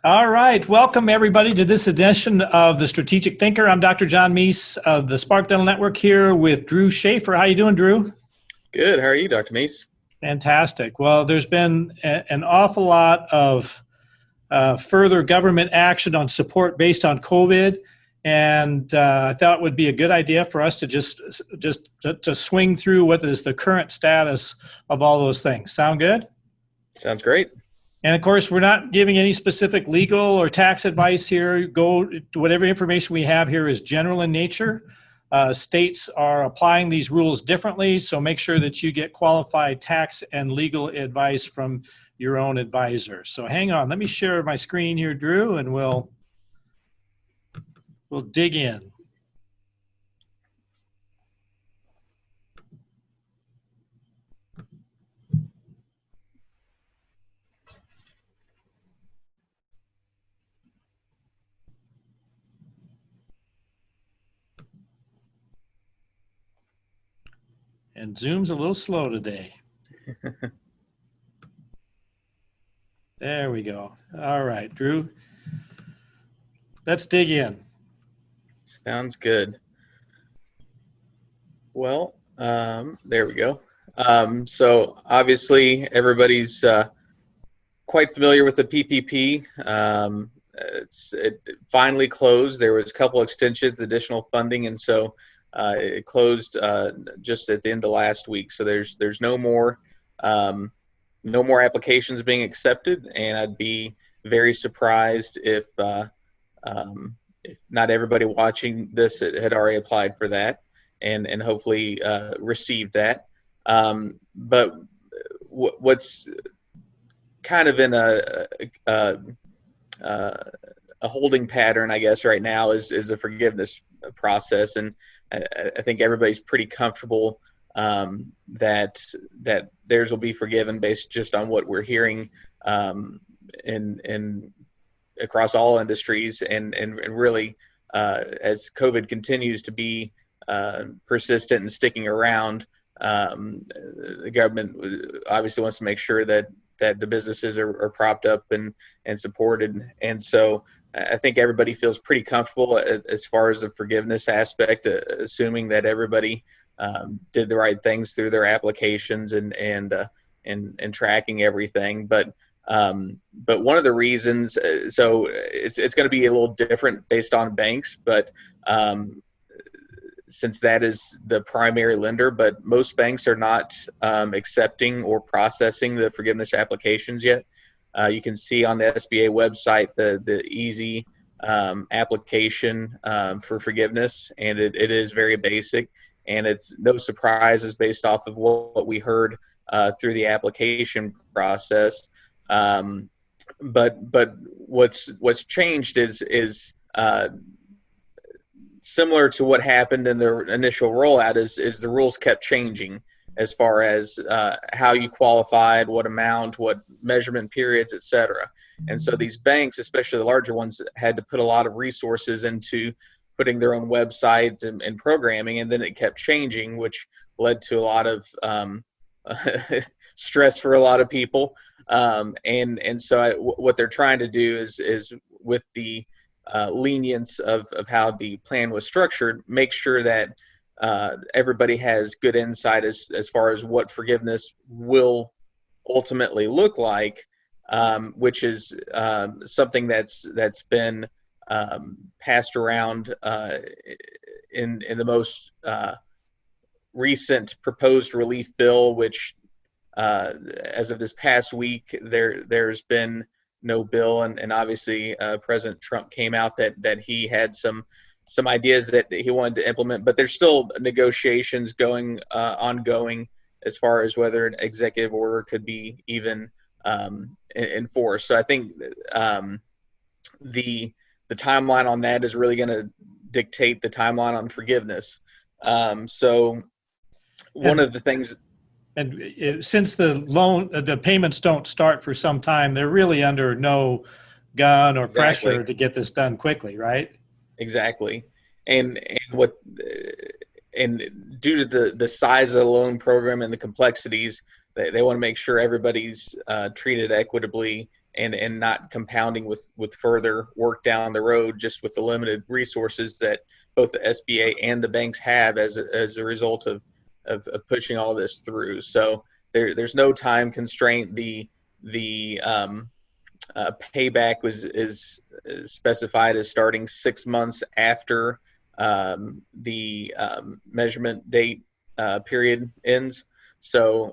All right. Welcome, everybody, to this edition of The Strategic Thinker. I'm Dr. John Meis of the Spark Dental Network here with Drew Schaefer. How you doing, Drew? Good. How are you, Dr. Meis? Fantastic. Well, there's been an awful lot of further government action on support based on COVID, and I thought it would be a good idea for us to just to swing through what is the current status of all those things. Sound good? Sounds great. And of course, we're not giving any specific legal or tax advice here. Whatever information we have here is general in nature. States are applying these rules differently, so make sure that you get qualified tax and legal advice from your own advisor. So hang on, let me share my screen here, Drew, and we'll dig in. And Zoom's a little slow today. There we go. All right, Drew. Let's dig in. Sounds good. Well, there we go. So obviously everybody's quite familiar with the PPP. It finally closed. There was a couple extensions, additional funding, and so it closed just at the end of last week. So there's no more applications being accepted, and I'd be very surprised if not everybody watching this had already applied for that and hopefully received that. But what's kind of in a holding pattern, I guess, right now is the forgiveness process, and I think everybody's pretty comfortable that theirs will be forgiven based just on what we're hearing in across all industries, and really as COVID continues to be persistent and sticking around, the government obviously wants to make sure that the businesses are propped up and supported, and so I think everybody feels pretty comfortable as far as the forgiveness aspect, assuming that everybody did the right things through their applications and tracking everything. But one of the reasons, so it's going to be a little different based on banks, but since that is the primary lender, but most banks are not accepting or processing the forgiveness applications yet. You can see on the SBA website the easy application for forgiveness, and it is very basic, and it's no surprises based off of what we heard through the application process. But what's changed is similar to what happened in the initial rollout is the rules kept changing as far as how you qualified, what amount, what measurement periods, et cetera. And so these banks, especially the larger ones, had to put a lot of resources into putting their own website and programming, and then it kept changing, which led to a lot of stress for a lot of people. And so what they're trying to do is with the lenience of how the plan was structured, make sure that everybody has good insight as far as what forgiveness will ultimately look like, which is something that's been passed around in the most recent proposed relief bill, which as of this past week there's been no bill, and obviously President Trump came out that he had some ideas that he wanted to implement, but there's still negotiations ongoing as far as whether an executive order could be even enforced. So I think the timeline on that is really going to dictate the timeline on forgiveness. So one of the things. And since the payments don't start for some time, they're really under no gun or pressure to get this done quickly, right? Exactly. And due to the size of the loan program and the complexities, they want to make sure everybody's treated equitably and not compounding with further work down the road, just with the limited resources that both the SBA and the banks have as a result of pushing all this through. So there's no time constraint. The payback is specified as starting 6 months after the measurement date period ends. So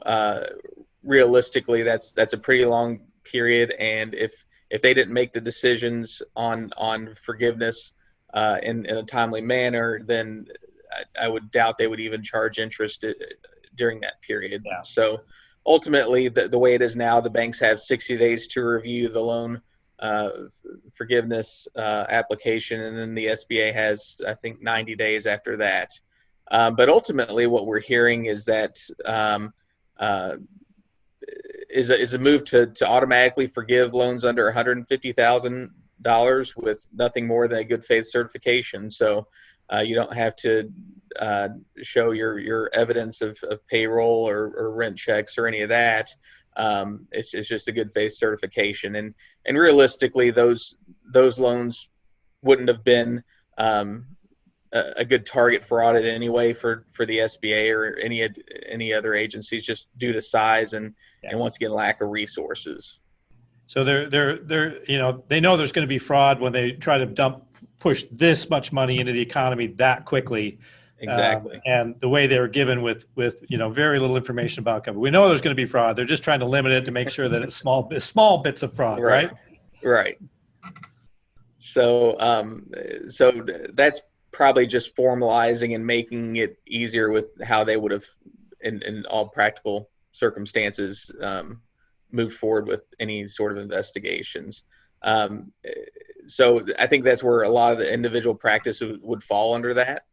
realistically, that's a pretty long period. And if they didn't make the decisions on forgiveness in a timely manner, then I would doubt they would even charge interest during that period. Yeah. So ultimately, the way it is now, the banks have 60 days to review the loan forgiveness application, and then the SBA has, I think, 90 days after that. But ultimately, what we're hearing is that is a move to automatically forgive loans under $150,000 with nothing more than a good faith certification. So you don't have to show your evidence of payroll or rent checks or any of that. It's just a good faith certification, and realistically, those loans wouldn't have been a good target for audit anyway for the SBA or any other agencies, just due to size and once again lack of resources. So they're they know there's going to be fraud when they try to push this much money into the economy that quickly. Exactly. And the way they were given with very little information about company. We know there's going to be fraud. They're just trying to limit it to make sure that it's small bits of fraud, right? Right. So so that's probably just formalizing and making it easier with how they would have, in all practical circumstances, moved forward with any sort of investigations. So I think that's where a lot of the individual practice would fall under that.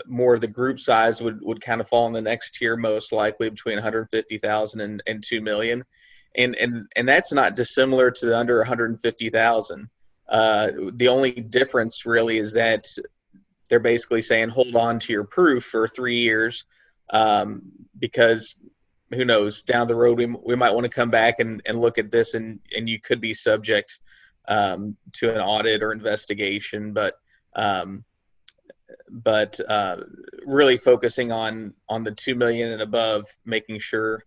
More of the group size would kind of fall in the next tier, most likely between 150,000 and 2 million. And that's not dissimilar to the under 150,000. The only difference really is that they're basically saying, hold on to your proof for 3 years, because who knows, down the road, we might want to come back and look at this, and you could be subject to an audit or investigation. But really focusing on the 2 million and above, making sure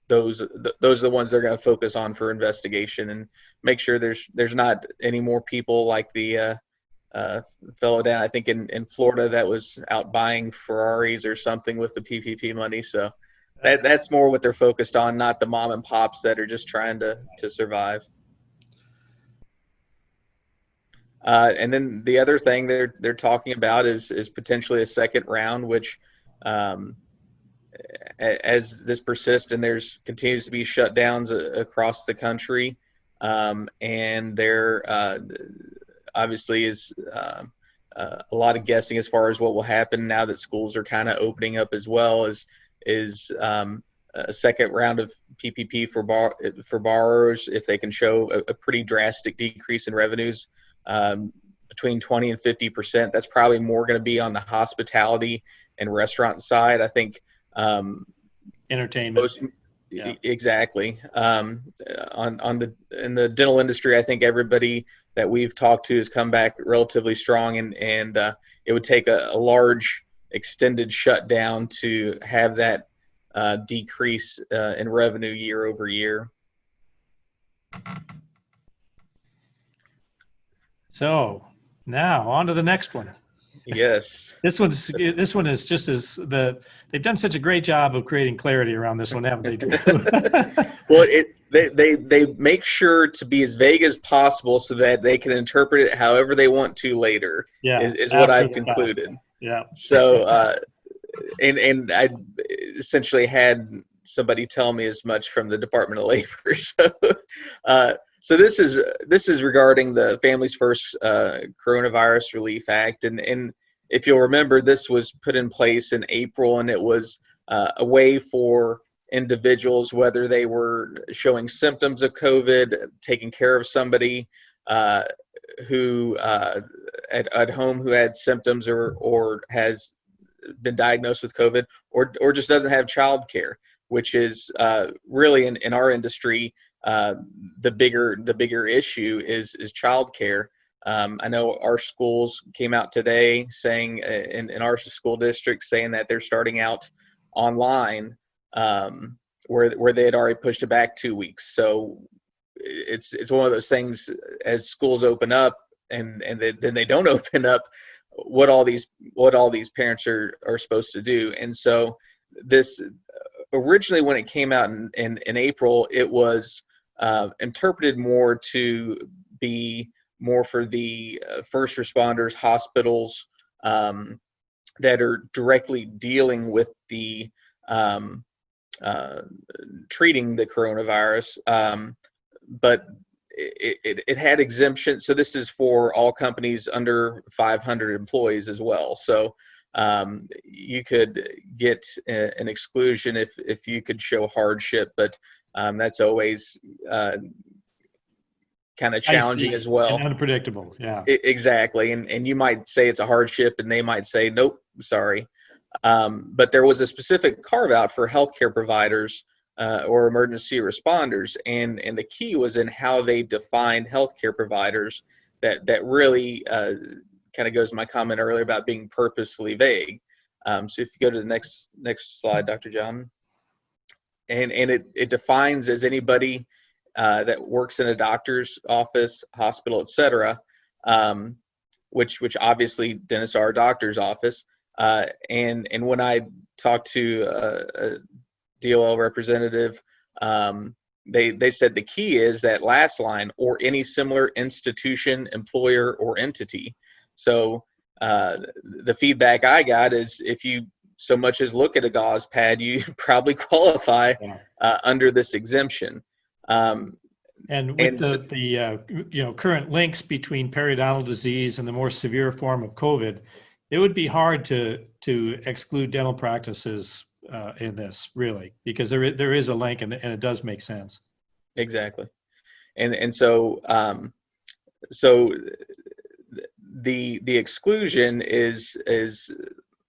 those are the ones they're going to focus on for investigation, and make sure there's not any more people like the fellow down, I think in Florida, that was out buying Ferraris or something with the PPP money. So that's more what they're focused on, not the mom and pops that are just trying to survive. And then the other thing they're talking about is potentially a second round, which as this persists and there's continues to be shutdowns across the country, and there obviously is a lot of guessing as far as what will happen now that schools are kind of opening up, as well as a second round of PPP for borrowers if they can show a pretty drastic decrease in revenues, between 20 and 50%. That's probably more going to be on the hospitality and restaurant side, I think. Entertainment. Exactly. In the dental industry, I think everybody that we've talked to has come back relatively strong, and it would take a large extended shutdown to have that decrease in revenue year over year. So now on to the next one. Yes. This one is just as they've done such a great job of creating clarity around this one, haven't they, Drew? Well, they make sure to be as vague as possible so that they can interpret it however they want to later. Yeah, is what I've concluded. Yeah. So and I essentially had somebody tell me as much from the Department of Labor. So this is regarding the Families First Coronavirus Relief Act, and if you'll remember, this was put in place in April, and it was a way for individuals, whether they were showing symptoms of COVID, taking care of somebody who at home who had symptoms or has been diagnosed with COVID, or just doesn't have childcare. which is really in our industry, the bigger issue is childcare. I know our schools came out today saying in our school district saying that they're starting out online, where they had already pushed it back 2 weeks. So it's one of those things, as schools open up and then they don't open up, what all these parents are supposed to do. And so this originally, when it came out in April, it was interpreted more to be more for the first responders, hospitals that are directly dealing with the treating the coronavirus, but it had exemptions. So this is for all companies under 500 employees as well. So you could get an exclusion if you could show hardship, but that's always kind of challenging as well. And unpredictable, yeah. Exactly. And you might say it's a hardship, and they might say, nope, sorry. But there was a specific carve out for healthcare providers or emergency responders, and the key was in how they defined healthcare providers. That really kind of goes to my comment earlier about being purposely vague. So if you go to the next slide, Dr. John, and it defines as anybody that works in a doctor's office, hospital, etc., which obviously dentists are a doctor's office. And when I talked to a DOL representative, they said the key is that last line, or any similar institution, employer, or entity. So the feedback I got is, if you so much as look at a gauze pad, you probably qualify under this exemption. And with the current links between periodontal disease and the more severe form of COVID, it would be hard to exclude dental practices in this, really, because there is a link, and it does make sense. Exactly, and so the exclusion is,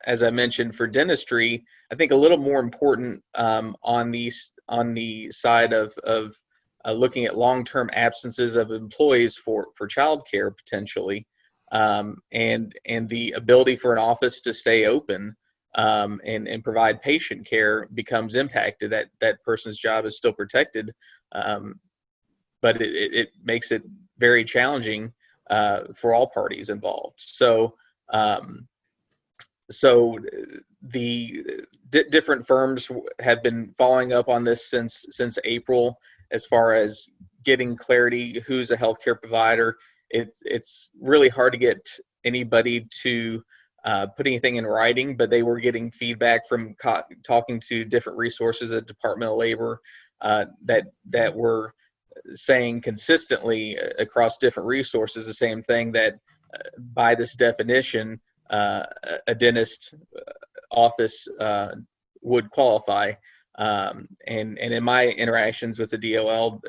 as I mentioned, for dentistry, I think a little more important on the side of looking at long-term absences of employees for childcare potentially, and the ability for an office to stay open and provide patient care becomes impacted. That person's job is still protected, but it makes it very challenging for all parties involved. So the different firms have been following up on this since April, as far as getting clarity who's a healthcare provider. It's really hard to get anybody to put anything in writing, but they were getting feedback from talking to different resources at Department of Labor that were saying consistently across different resources the same thing, that by this definition, a dentist office would qualify. And in my interactions with the DOL,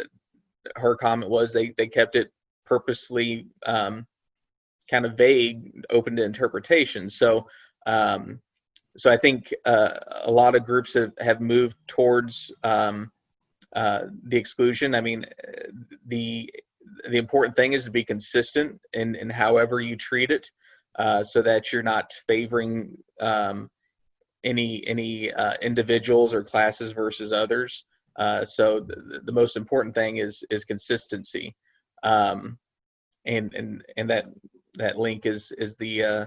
her comment was they kept it purposely kind of vague, open to interpretation. So I think a lot of groups have moved towards the exclusion. I mean, the important thing is to be consistent in however you treat it, so that you're not favoring any individuals or classes versus others. So the most important thing is consistency, and that link is the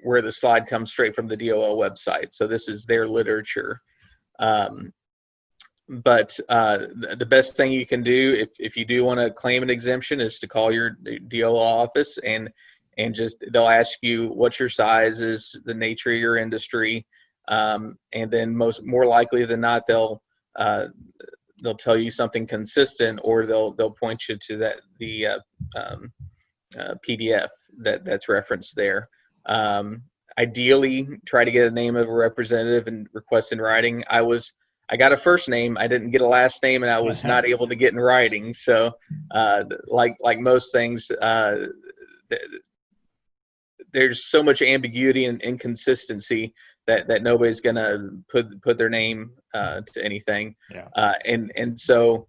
where the slide comes straight from the DOL website. So this is their literature. But the best thing you can do if you do want to claim an exemption is to call your DOL office, and just, they'll ask you what your size is, the nature of your industry, and then more likely than not, they'll tell you something consistent, or they'll point you to the PDF that's referenced there. Ideally, try to get a name of a representative and request in writing. I got a first name, I didn't get a last name, and I was not able to get in writing. So like most things, there's so much ambiguity and inconsistency that nobody's going to put their name to anything. Yeah. And so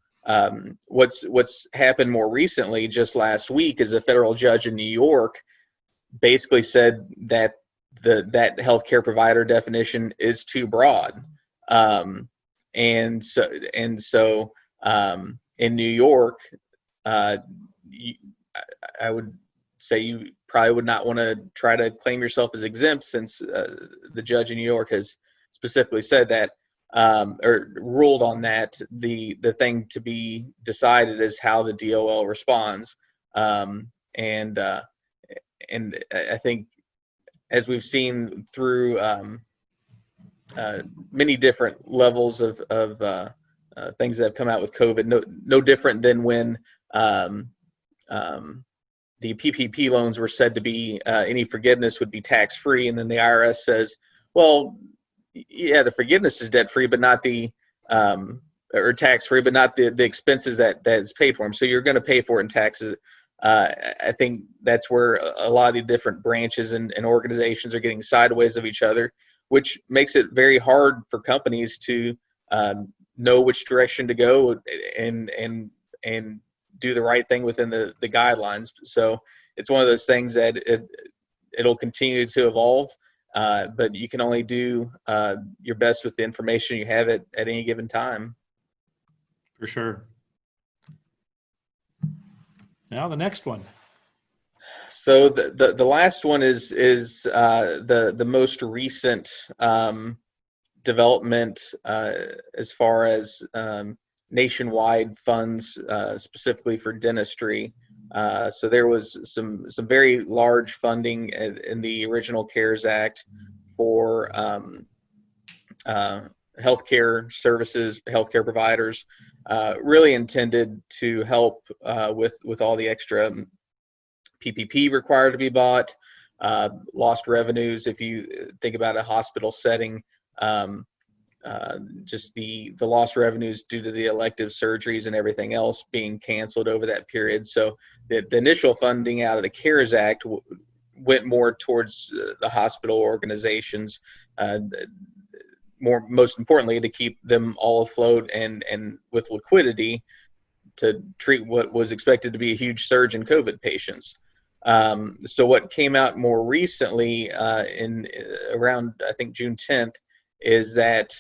what's happened more recently, just last week, is a federal judge in New York basically said that that healthcare provider definition is too broad. And so in New York, I would say you probably would not want to try to claim yourself as exempt, since the judge in New York has specifically said that, or ruled on that. The thing to be decided is how the DOL responds. And I think, as we've seen through many different levels of things that have come out with COVID, no different than when the PPP loans were said to be, any forgiveness would be tax-free, and then the IRS says, well, yeah, the forgiveness is debt-free, but not or tax-free, but not the expenses that is paid for them. So you're going to pay for it in taxes. I think that's where a lot of the different branches and organizations are getting sideways of each other, which makes it very hard for companies to know which direction to go and do the right thing within the guidelines. So it's one of those things that it'll continue to evolve, but you can only do your best with the information you have at any given time. For sure. Now the next one. So the last one is the most recent development as far as nationwide funds, specifically for dentistry. So there was some very large funding in the original CARES Act for healthcare services, healthcare providers, really intended to help with all the extra PPP required to be bought, lost revenues. If you think about a hospital setting, just the lost revenues due to the elective surgeries and everything else being canceled over that period. So the initial funding out of the CARES Act went more towards the hospital organizations, most importantly to keep them all afloat and with liquidity to treat what was expected to be a huge surge in COVID patients. So what came out more recently in around, I think, June 10th, is that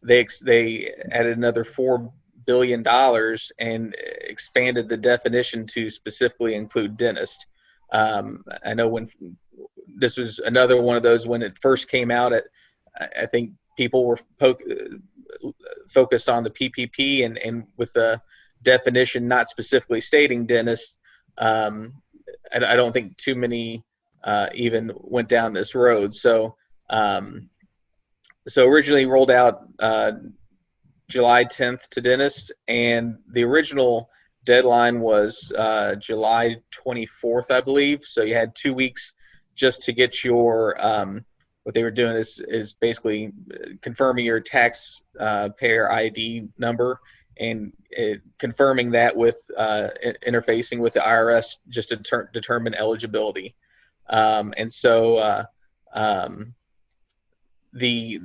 they added another $4 billion and expanded the definition to specifically include dentist. I know when this was another one of those, when it first came out, I think people were focused on the PPP and with the definition not specifically stating dentist. I don't think too many even went down this road. So originally rolled out July 10th to dentists, and the original deadline was July 24th, I believe. So you had 2 weeks just to get your what they were doing is basically confirming your tax payer ID number and confirming that with interfacing with the IRS just to determine eligibility. And so the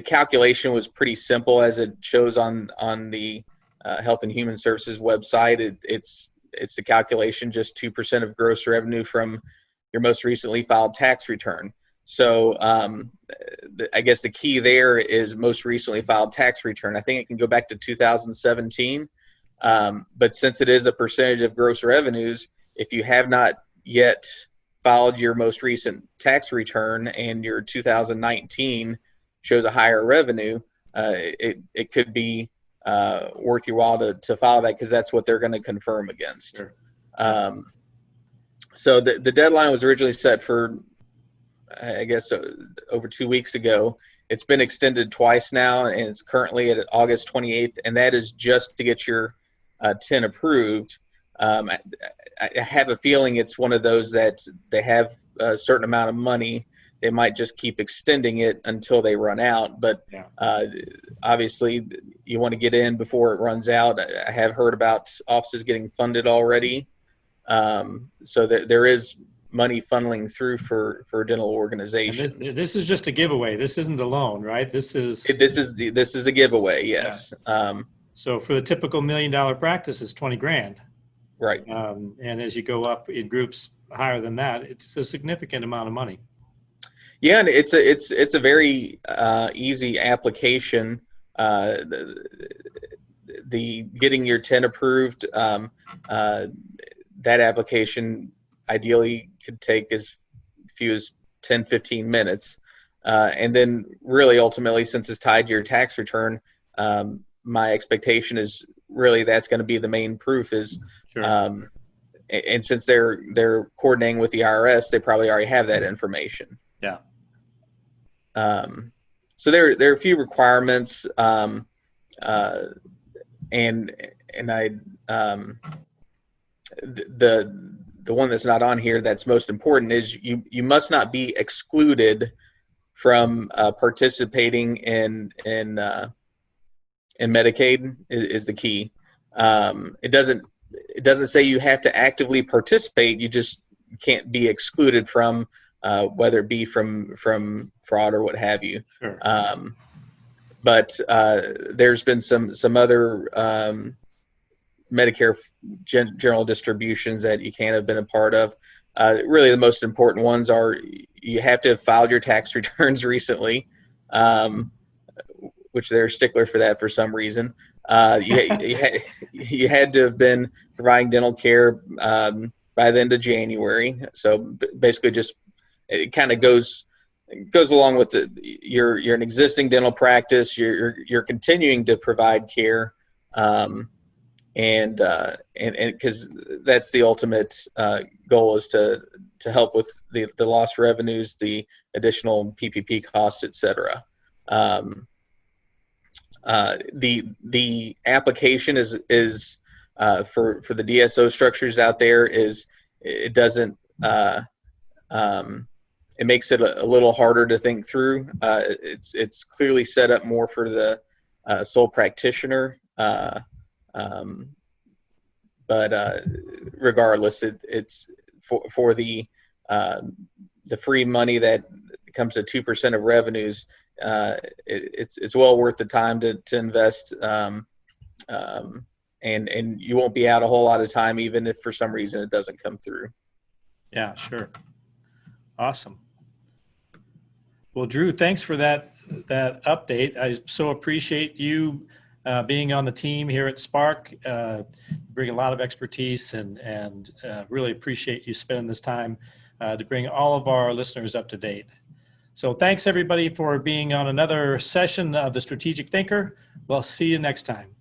calculation was pretty simple, as it shows on the Health and Human Services website. It's the calculation, just 2% of gross revenue from your most recently filed tax return. So I guess the key there is most recently filed tax return. I think it can go back to 2017, but since it is a percentage of gross revenues, if you have not yet filed your most recent tax return and your 2019 shows a higher revenue, it could be worth your while to file that, because that's what they're going to confirm against. Sure. So the deadline was originally set for, I guess, over 2 weeks ago. It's been extended twice now, and it's currently at August 28th, and that is just to get your 10 approved. I have a feeling it's one of those that they have a certain amount of money. They might just keep extending it until they run out. But obviously, you want to get in before it runs out. I have heard about offices getting funded already. So there is money funneling through for dental And organizations. this is just a giveaway. This isn't a loan, right? This is This is a giveaway, yes. so for the typical $1 million practice is 20 grand. Right. And as you go up in groups higher than that, it's a significant amount of money. Yeah, and it's a very easy application. The getting your 10 approved, that application ideally could take as few as 10, 15 minutes. And then really ultimately, since it's tied to your tax return, my expectation is really that's going to be the main proof is, Sure. And since they're coordinating with the IRS, they probably already have that information. Yeah. So there are a few requirements, and I the one that's not on here that's most important is you must not be excluded from participating in Medicaid is the key. It doesn't say you have to actively participate. You just can't be excluded from whether it be from fraud or what have you. Sure. But there's been some other Medicare general distributions that you can't have been a part of. Really, the most important ones are you have to have filed your tax returns recently, which they're a stickler for that for some reason. You had to have been providing dental care by the end of January. So basically, just it kind of goes along with you're an existing dental practice. You're continuing to provide care, and because that's the ultimate goal is to help with the lost revenues, the additional PPP costs, et cetera. The application is for the DSO structures out there it doesn't it makes it a little harder to think through. It's clearly set up more for the sole practitioner, but regardless, it's for the free money that comes to 2% of revenues. It's well worth the time to invest, and you won't be out a whole lot of time, even if for some reason it doesn't come through. Yeah, sure. Awesome. Well, Drew, thanks for that update. I so appreciate you being on the team here at Spark. Bring a lot of expertise and really appreciate you spending this time to bring all of our listeners up to date. So thanks everybody for being on another session of The Strategic Thinker. We'll see you next time.